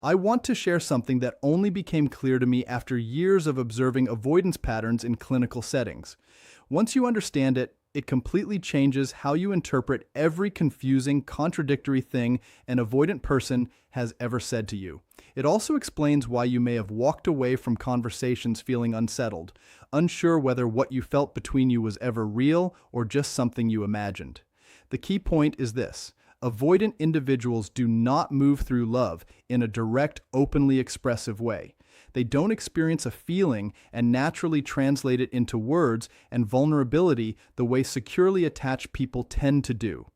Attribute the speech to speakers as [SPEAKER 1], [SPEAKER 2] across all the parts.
[SPEAKER 1] I want to share something that only became clear to me after years of observing avoidance patterns in clinical settings. Once you understand it, it completely changes how you interpret every confusing, contradictory thing an avoidant person has ever said to you. It also explains why you may have walked away from conversations feeling unsettled, unsure whether what you felt between you was ever real or just something you imagined. The key point is this: avoidant individuals do not move through love in a direct, openly expressive way. They don't experience a feeling and naturally translate it into words and vulnerability the way securely attached people tend to do.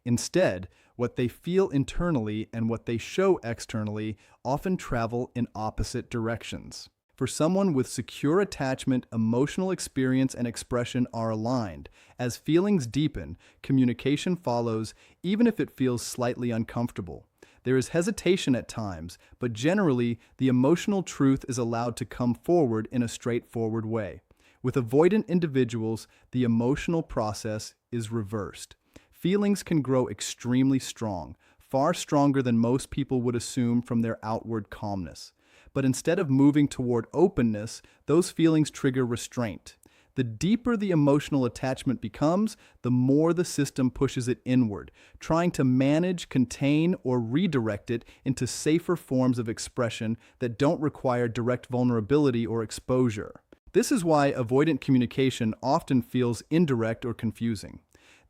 [SPEAKER 1] Instead, what they feel internally and what they show externally often travel in opposite directions. For someone with secure attachment, emotional experience and expression are aligned. As feelings deepen, communication follows, even if it feels slightly uncomfortable. There is hesitation at times, but generally, the emotional truth is allowed to come forward in a straightforward way. With avoidant individuals, the emotional process is reversed. Feelings can grow extremely strong, far stronger than most people would assume from their outward calmness. But instead of moving toward openness, those feelings trigger restraint. The deeper the emotional attachment becomes, the more the system pushes it inward, trying to manage, contain, or redirect it into safer forms of expression that don't require direct vulnerability or exposure. This is why avoidant communication often feels indirect or confusing.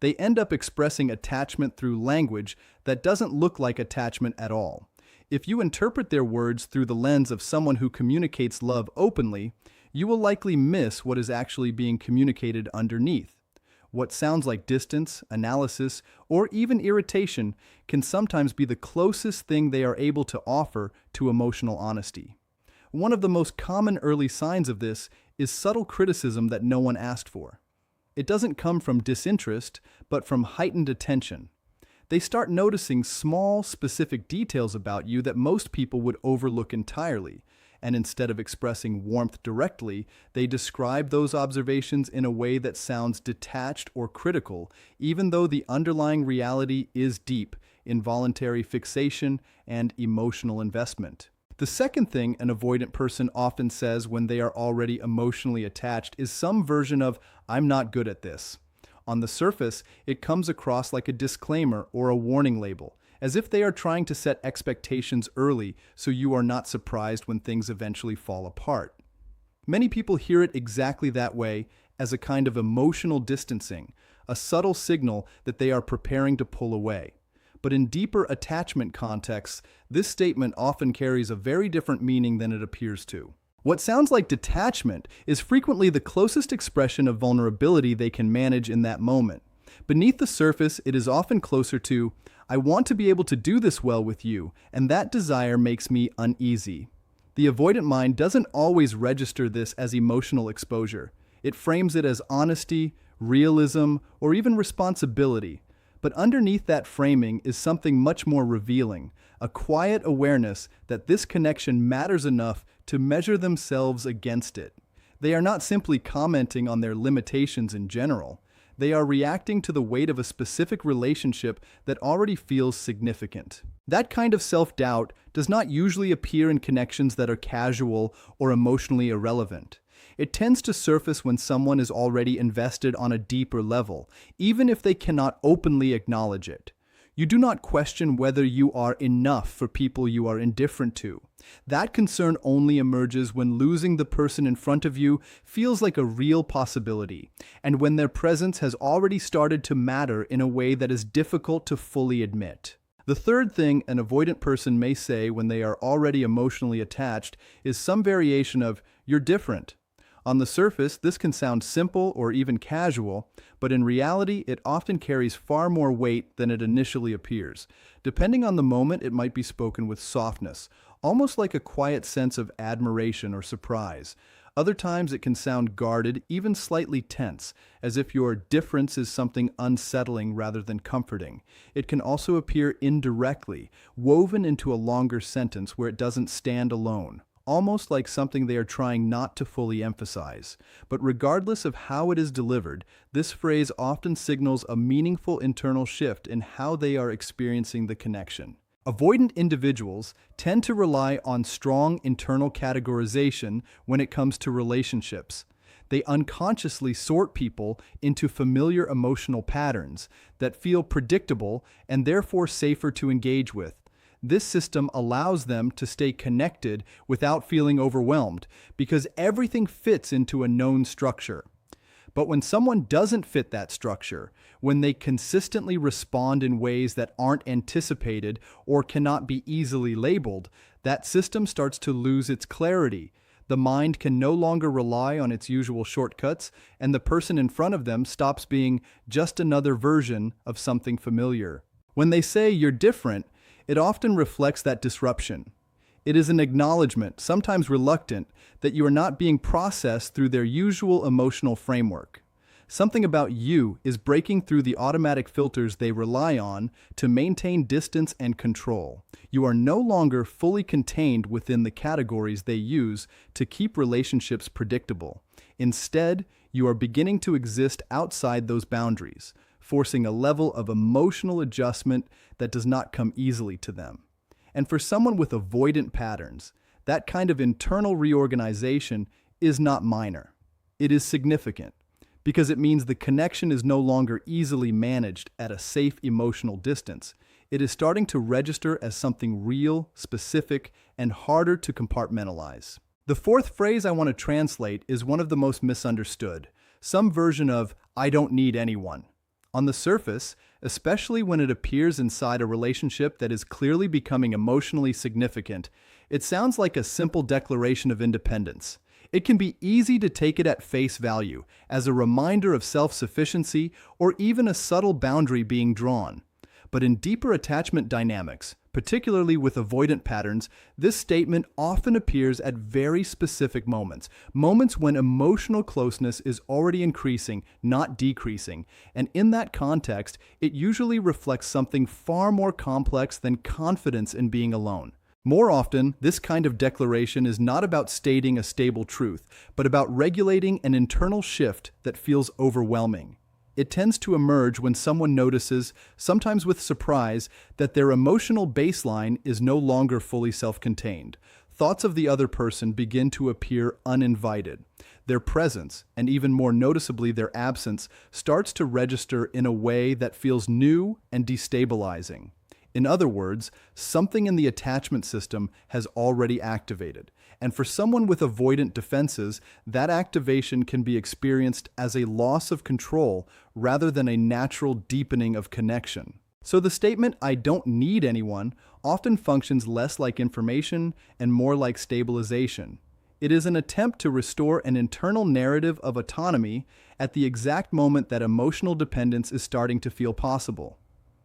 [SPEAKER 1] They end up expressing attachment through language that doesn't look like attachment at all. If you interpret their words through the lens of someone who communicates love openly, you will likely miss what is actually being communicated underneath. What sounds like distance, analysis, or even irritation can sometimes be the closest thing they are able to offer to emotional honesty. One of the most common early signs of this is subtle criticism that no one asked for. It doesn't come from disinterest, but from heightened attention. They start noticing small, specific details about you that most people would overlook entirely, and instead of expressing warmth directly, they describe those observations in a way that sounds detached or critical, even though the underlying reality is deep, involuntary fixation, and emotional investment. The second thing an avoidant person often says when they are already emotionally attached is some version of, "I'm not good at this." On the surface, it comes across like a disclaimer or a warning label, as if they are trying to set expectations early so you are not surprised when things eventually fall apart. Many people hear it exactly that way, as a kind of emotional distancing, a subtle signal that they are preparing to pull away. But in deeper attachment contexts, this statement often carries a very different meaning than it appears to. What sounds like detachment is frequently the closest expression of vulnerability they can manage in that moment. Beneath the surface, it is often closer to, "I want to be able to do this well with you, and that desire makes me uneasy." The avoidant mind doesn't always register this as emotional exposure. It frames it as honesty, realism, or even responsibility. But underneath that framing is something much more revealing, a quiet awareness that this connection matters enough to measure themselves against it. They are not simply commenting on their limitations in general. They are reacting to the weight of a specific relationship that already feels significant. That kind of self-doubt does not usually appear in connections that are casual or emotionally irrelevant. It tends to surface when someone is already invested on a deeper level, even if they cannot openly acknowledge it. You do not question whether you are enough for people you are indifferent to. That concern only emerges when losing the person in front of you feels like a real possibility, and when their presence has already started to matter in a way that is difficult to fully admit. The third thing an avoidant person may say when they are already emotionally attached is some variation of, "You're different." On the surface, this can sound simple or even casual, but in reality, it often carries far more weight than it initially appears. Depending on the moment, it might be spoken with softness, almost like a quiet sense of admiration or surprise. Other times, it can sound guarded, even slightly tense, as if your difference is something unsettling rather than comforting. It can also appear indirectly, woven into a longer sentence where it doesn't stand alone, almost like something they are trying not to fully emphasize. But regardless of how it is delivered, this phrase often signals a meaningful internal shift in how they are experiencing the connection. Avoidant individuals tend to rely on strong internal categorization when it comes to relationships. They unconsciously sort people into familiar emotional patterns that feel predictable and therefore safer to engage with. This system allows them to stay connected without feeling overwhelmed because everything fits into a known structure. But when someone doesn't fit that structure, when they consistently respond in ways that aren't anticipated or cannot be easily labeled, that system starts to lose its clarity. The mind can no longer rely on its usual shortcuts, and the person in front of them stops being just another version of something familiar. When they say you're different, it often reflects that disruption. It is an acknowledgement, sometimes reluctant, that you are not being processed through their usual emotional framework. Something about you is breaking through the automatic filters they rely on to maintain distance and control. You are no longer fully contained within the categories they use to keep relationships predictable. Instead, you are beginning to exist outside those boundaries, forcing a level of emotional adjustment that does not come easily to them. And for someone with avoidant patterns, that kind of internal reorganization is not minor. It is significant, because it means the connection is no longer easily managed at a safe emotional distance. It is starting to register as something real, specific, and harder to compartmentalize. The fourth phrase I want to translate is one of the most misunderstood, some version of, "I don't need anyone." On the surface, especially when it appears inside a relationship that is clearly becoming emotionally significant, it sounds like a simple declaration of independence. It can be easy to take it at face value, as a reminder of self-sufficiency or even a subtle boundary being drawn. But in deeper attachment dynamics, particularly with avoidant patterns, this statement often appears at very specific moments, moments when emotional closeness is already increasing, not decreasing, and in that context, it usually reflects something far more complex than confidence in being alone. More often, this kind of declaration is not about stating a stable truth, but about regulating an internal shift that feels overwhelming. It tends to emerge when someone notices, sometimes with surprise, that their emotional baseline is no longer fully self-contained. Thoughts of the other person begin to appear uninvited. Their presence, and even more noticeably their absence, starts to register in a way that feels new and destabilizing. In other words, something in the attachment system has already activated. And for someone with avoidant defenses, that activation can be experienced as a loss of control rather than a natural deepening of connection. So the statement, "I don't need anyone," often functions less like information and more like stabilization. It is an attempt to restore an internal narrative of autonomy at the exact moment that emotional dependence is starting to feel possible.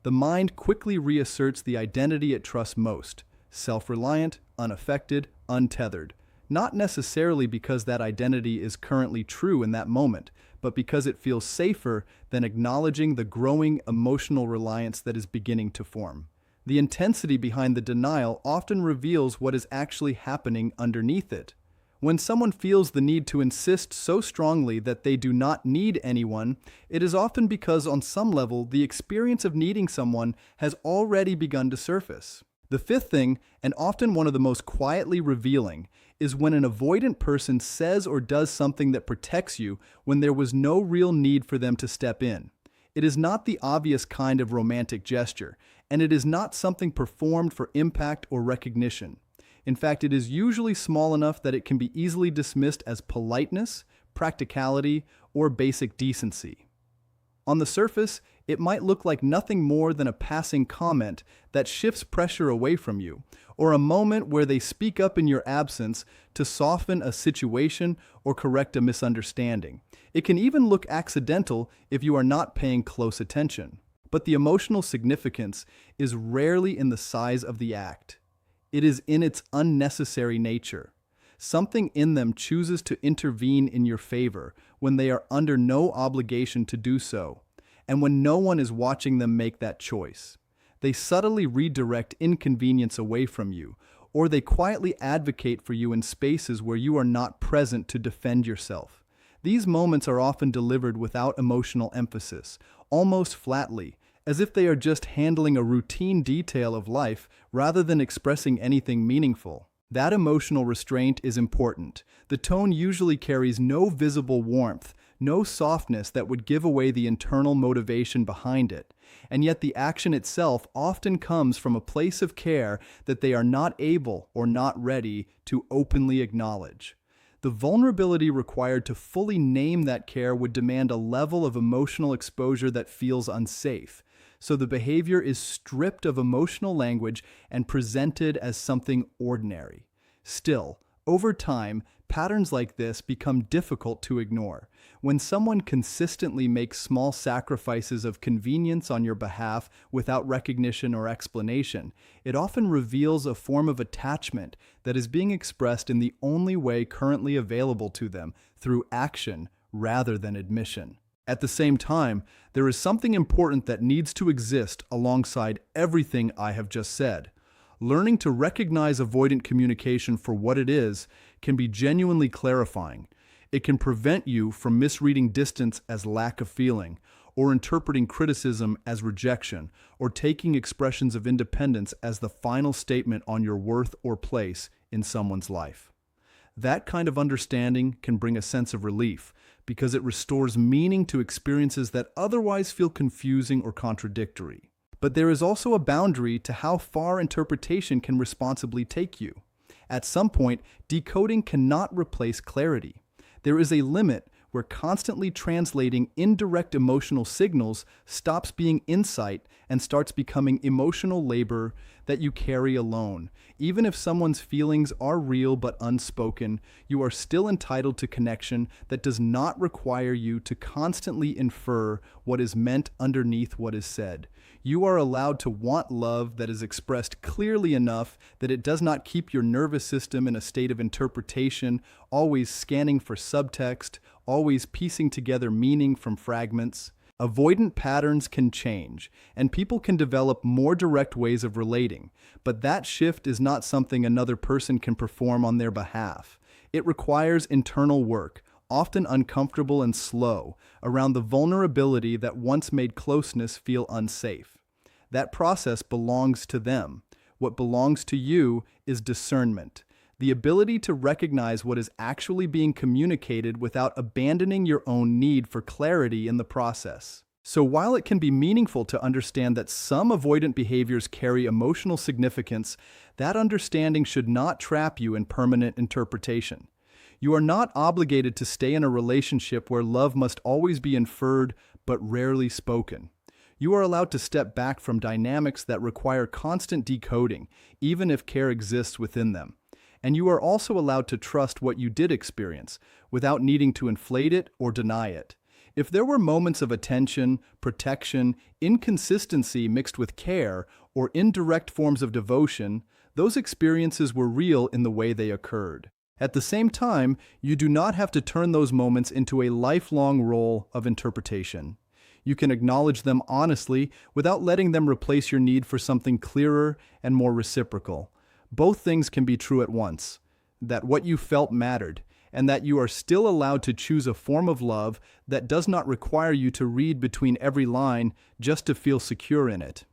[SPEAKER 1] The mind quickly reasserts the identity it trusts most: self-reliant, unaffected, untethered. Not necessarily because that identity is currently true in that moment, but because it feels safer than acknowledging the growing emotional reliance that is beginning to form. The intensity behind the denial often reveals what is actually happening underneath it. When someone feels the need to insist so strongly that they do not need anyone, it is often because on some level the experience of needing someone has already begun to surface. The fifth thing, and often one of the most quietly revealing, is when an avoidant person says or does something that protects you when there was no real need for them to step in. It is not the obvious kind of romantic gesture, and it is not something performed for impact or recognition. In fact, it is usually small enough that it can be easily dismissed as politeness, practicality, or basic decency. On the surface, it might look like nothing more than a passing comment that shifts pressure away from you, or a moment where they speak up in your absence to soften a situation or correct a misunderstanding. It can even look accidental if you are not paying close attention. But the emotional significance is rarely in the size of the act. It is in its unnecessary nature. Something in them chooses to intervene in your favor when they are under no obligation to do so, and when no one is watching them make that choice. They subtly redirect inconvenience away from you, or they quietly advocate for you in spaces where you are not present to defend yourself. These moments are often delivered without emotional emphasis, almost flatly, as if they are just handling a routine detail of life rather than expressing anything meaningful. That emotional restraint is important. The tone usually carries no visible warmth, no softness that would give away the internal motivation behind it, and yet the action itself often comes from a place of care that they are not able or not ready to openly acknowledge. The vulnerability required to fully name that care would demand a level of emotional exposure that feels unsafe, so the behavior is stripped of emotional language and presented as something ordinary. Still, over time, patterns like this become difficult to ignore. When someone consistently makes small sacrifices of convenience on your behalf without recognition or explanation, it often reveals a form of attachment that is being expressed in the only way currently available to them, through action rather than admission. At the same time, there is something important that needs to exist alongside everything I have just said. Learning to recognize avoidant communication for what it is can be genuinely clarifying. It can prevent you from misreading distance as lack of feeling, or interpreting criticism as rejection, or taking expressions of independence as the final statement on your worth or place in someone's life. That kind of understanding can bring a sense of relief, because it restores meaning to experiences that otherwise feel confusing or contradictory. But there is also a boundary to how far interpretation can responsibly take you. At some point, decoding cannot replace clarity. There is a limit where constantly translating indirect emotional signals stops being insight and starts becoming emotional labor that you carry alone. Even if someone's feelings are real but unspoken, you are still entitled to connection that does not require you to constantly infer what is meant underneath what is said. You are allowed to want love that is expressed clearly enough that it does not keep your nervous system in a state of interpretation, always scanning for subtext, always piecing together meaning from fragments. Avoidant patterns can change, and people can develop more direct ways of relating, but that shift is not something another person can perform on their behalf. It requires internal work, often uncomfortable and slow, around the vulnerability that once made closeness feel unsafe. That process belongs to them. What belongs to you is discernment, the ability to recognize what is actually being communicated without abandoning your own need for clarity in the process. So while it can be meaningful to understand that some avoidant behaviors carry emotional significance, that understanding should not trap you in permanent interpretation. You are not obligated to stay in a relationship where love must always be inferred but rarely spoken. You are allowed to step back from dynamics that require constant decoding, even if care exists within them. And you are also allowed to trust what you did experience, without needing to inflate it or deny it. If there were moments of attention, protection, inconsistency mixed with care, or indirect forms of devotion, those experiences were real in the way they occurred. At the same time, you do not have to turn those moments into a lifelong role of interpretation. You can acknowledge them honestly without letting them replace your need for something clearer and more reciprocal. Both things can be true at once, that what you felt mattered, and that you are still allowed to choose a form of love that does not require you to read between every line just to feel secure in it.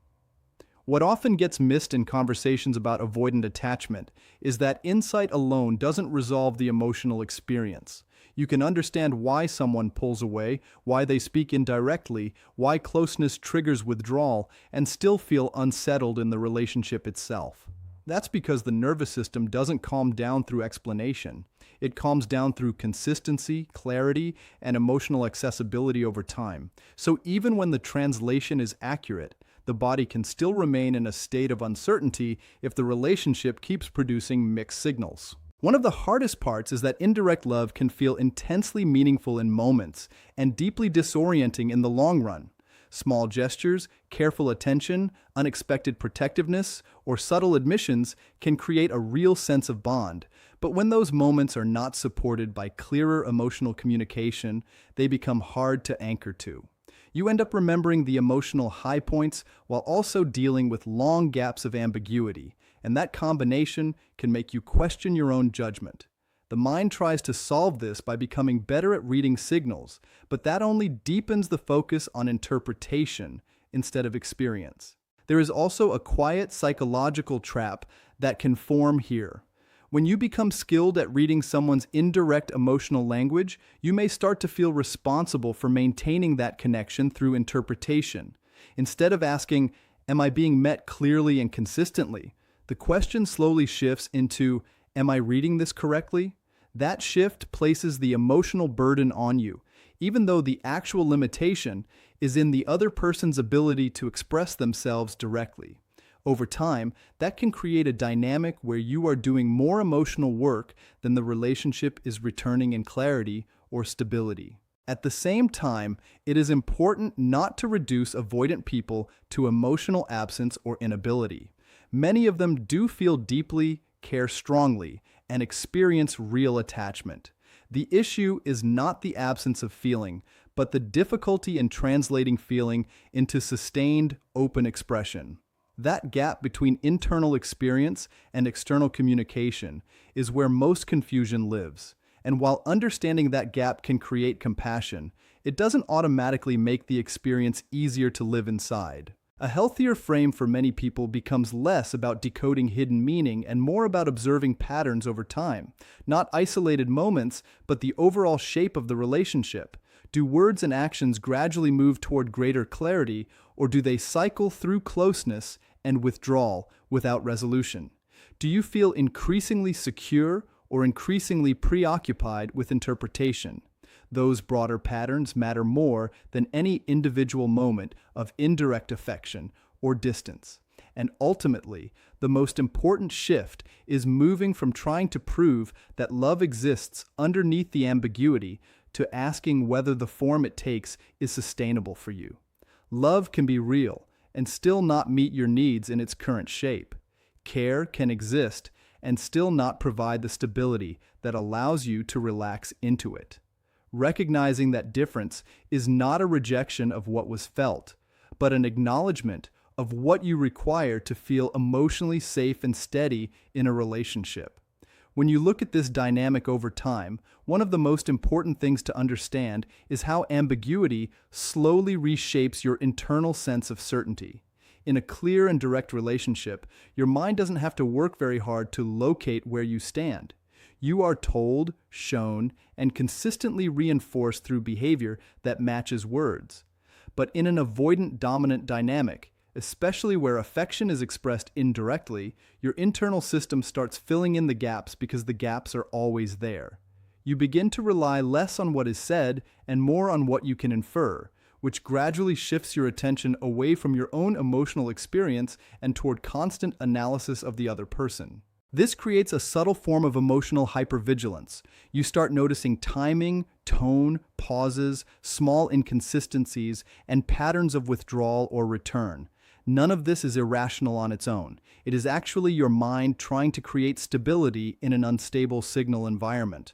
[SPEAKER 1] What often gets missed in conversations about avoidant attachment is that insight alone doesn't resolve the emotional experience. You can understand why someone pulls away, why they speak indirectly, why closeness triggers withdrawal, and still feel unsettled in the relationship itself. That's because the nervous system doesn't calm down through explanation. It calms down through consistency, clarity, and emotional accessibility over time. So even when the translation is accurate, the body can still remain in a state of uncertainty if the relationship keeps producing mixed signals. One of the hardest parts is that indirect love can feel intensely meaningful in moments and deeply disorienting in the long run. Small gestures, careful attention, unexpected protectiveness, or subtle admissions can create a real sense of bond. But when those moments are not supported by clearer emotional communication, they become hard to anchor to. You end up remembering the emotional high points while also dealing with long gaps of ambiguity, and that combination can make you question your own judgment. The mind tries to solve this by becoming better at reading signals, but that only deepens the focus on interpretation instead of experience. There is also a quiet psychological trap that can form here. When you become skilled at reading someone's indirect emotional language, you may start to feel responsible for maintaining that connection through interpretation. Instead of asking, "Am I being met clearly and consistently?" the question slowly shifts into, "Am I reading this correctly?" That shift places the emotional burden on you, even though the actual limitation is in the other person's ability to express themselves directly. Over time, that can create a dynamic where you are doing more emotional work than the relationship is returning in clarity or stability. At the same time, it is important not to reduce avoidant people to emotional absence or inability. Many of them do feel deeply, care strongly, and experience real attachment. The issue is not the absence of feeling, but the difficulty in translating feeling into sustained, open expression. That gap between internal experience and external communication is where most confusion lives. And while understanding that gap can create compassion, it doesn't automatically make the experience easier to live inside. A healthier frame for many people becomes less about decoding hidden meaning and more about observing patterns over time, not isolated moments, but the overall shape of the relationship. Do words and actions gradually move toward greater clarity, or do they cycle through closeness and withdrawal without resolution? Do you feel increasingly secure or increasingly preoccupied with interpretation? Those broader patterns matter more than any individual moment of indirect affection or distance. And ultimately, the most important shift is moving from trying to prove that love exists underneath the ambiguity to asking whether the form it takes is sustainable for you. Love can be real and still not meet your needs in its current shape. Care can exist and still not provide the stability that allows you to relax into it. Recognizing that difference is not a rejection of what was felt, but an acknowledgement of what you require to feel emotionally safe and steady in a relationship. When you look at this dynamic over time, one of the most important things to understand is how ambiguity slowly reshapes your internal sense of certainty. In a clear and direct relationship, your mind doesn't have to work very hard to locate where you stand. You are told, shown, and consistently reinforced through behavior that matches words. But in an avoidant-dominant dynamic, especially where affection is expressed indirectly, your internal system starts filling in the gaps because the gaps are always there. You begin to rely less on what is said and more on what you can infer, which gradually shifts your attention away from your own emotional experience and toward constant analysis of the other person. This creates a subtle form of emotional hypervigilance. You start noticing timing, tone, pauses, small inconsistencies, and patterns of withdrawal or return. None of this is irrational on its own. It is actually your mind trying to create stability in an unstable signal environment.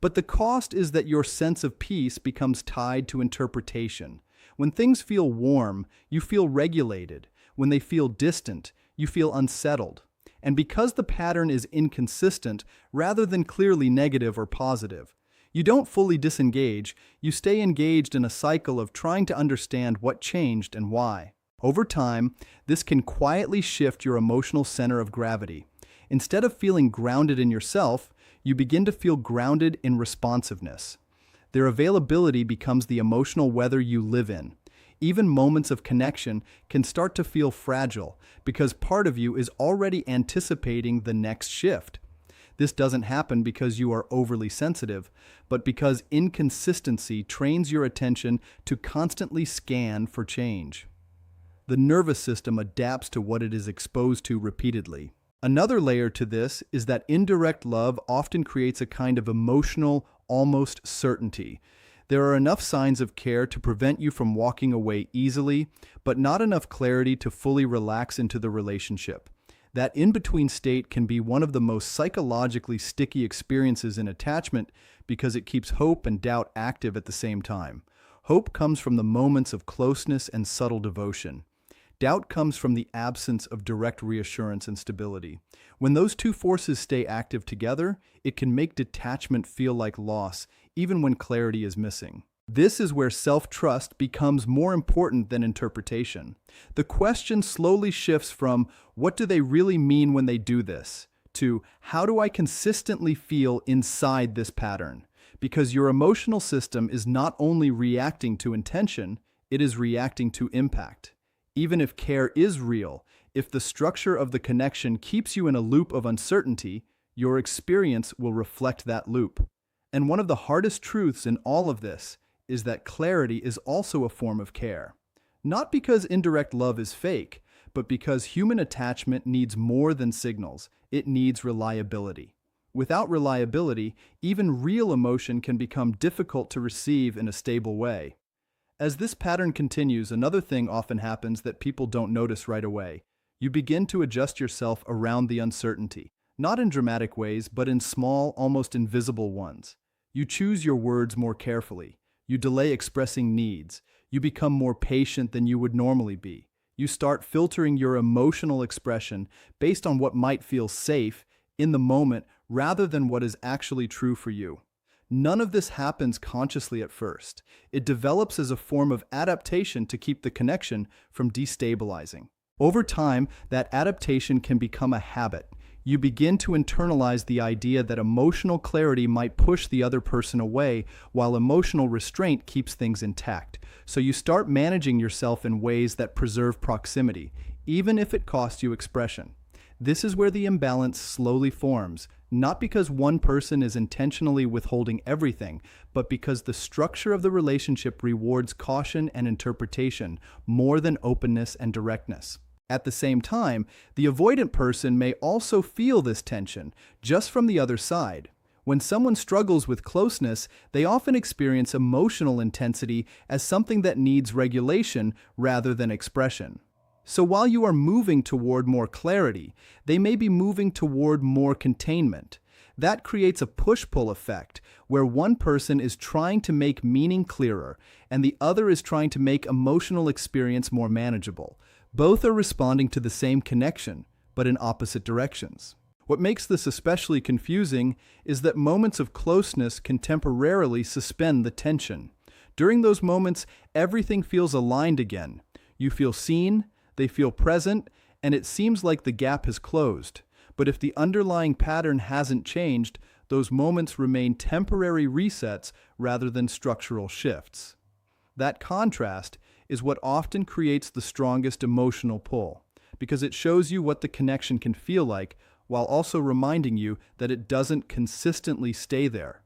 [SPEAKER 1] But the cost is that your sense of peace becomes tied to interpretation. When things feel warm, you feel regulated. When they feel distant, you feel unsettled. And because the pattern is inconsistent rather than clearly negative or positive, you don't fully disengage, you stay engaged in a cycle of trying to understand what changed and why. Over time, this can quietly shift your emotional center of gravity. Instead of feeling grounded in yourself, you begin to feel grounded in responsiveness. Their availability becomes the emotional weather you live in. Even moments of connection can start to feel fragile because part of you is already anticipating the next shift. This doesn't happen because you are overly sensitive, but because inconsistency trains your attention to constantly scan for change. The nervous system adapts to what it is exposed to repeatedly. Another layer to this is that indirect love often creates a kind of emotional, almost certainty. There are enough signs of care to prevent you from walking away easily, but not enough clarity to fully relax into the relationship. That in-between state can be one of the most psychologically sticky experiences in attachment because it keeps hope and doubt active at the same time. Hope comes from the moments of closeness and subtle devotion. Doubt comes from the absence of direct reassurance and stability. When those two forces stay active together, it can make detachment feel like loss, even when clarity is missing. This is where self-trust becomes more important than interpretation. The question slowly shifts from what do they really mean when they do this to how do I consistently feel inside this pattern? Because your emotional system is not only reacting to intention, it is reacting to impact. Even if care is real, if the structure of the connection keeps you in a loop of uncertainty, your experience will reflect that loop. And one of the hardest truths in all of this is that clarity is also a form of care. Not because indirect love is fake, but because human attachment needs more than signals. It needs reliability. Without reliability, even real emotion can become difficult to receive in a stable way. As this pattern continues, another thing often happens that people don't notice right away. You begin to adjust yourself around the uncertainty, not in dramatic ways, but in small, almost invisible ones. You choose your words more carefully. You delay expressing needs. You become more patient than you would normally be. You start filtering your emotional expression based on what might feel safe in the moment rather than what is actually true for you. None of this happens consciously at first. It develops as a form of adaptation to keep the connection from destabilizing. Over time, that adaptation can become a habit. You begin to internalize the idea that emotional clarity might push the other person away, while emotional restraint keeps things intact. So you start managing yourself in ways that preserve proximity, even if it costs you expression. This is where the imbalance slowly forms, not because one person is intentionally withholding everything, but because the structure of the relationship rewards caution and interpretation more than openness and directness. At the same time, the avoidant person may also feel this tension, just from the other side. When someone struggles with closeness, they often experience emotional intensity as something that needs regulation rather than expression. So while you are moving toward more clarity, they may be moving toward more containment. That creates a push-pull effect, where one person is trying to make meaning clearer, and the other is trying to make emotional experience more manageable. Both are responding to the same connection, but in opposite directions. What makes this especially confusing is that moments of closeness can temporarily suspend the tension. During those moments, everything feels aligned again. You feel seen, they feel present, and it seems like the gap has closed. But if the underlying pattern hasn't changed, those moments remain temporary resets rather than structural shifts. That contrast is what often creates the strongest emotional pull, because it shows you what the connection can feel like while also reminding you that it doesn't consistently stay there.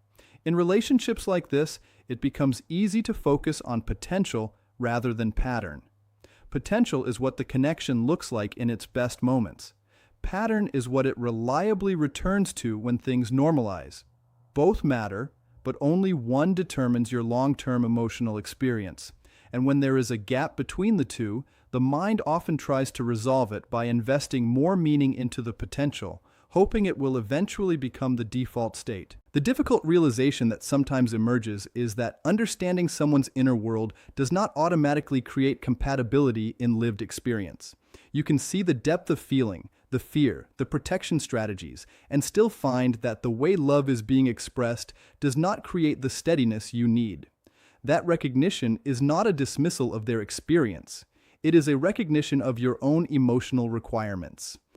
[SPEAKER 1] In relationships like this, it becomes easy to focus on potential rather than pattern. Potential is what the connection looks like in its best moments. Pattern is what it reliably returns to when things normalize. Both matter, but only one determines your long-term emotional experience. And when there is a gap between the two, the mind often tries to resolve it by investing more meaning into the potential, hoping it will eventually become the default state. The difficult realization that sometimes emerges is that understanding someone's inner world does not automatically create compatibility in lived experience. You can see the depth of feeling, the fear, the protection strategies, and still find that the way love is being expressed does not create the steadiness you need. That recognition is not a dismissal of their experience. It is a recognition of your own emotional requirements.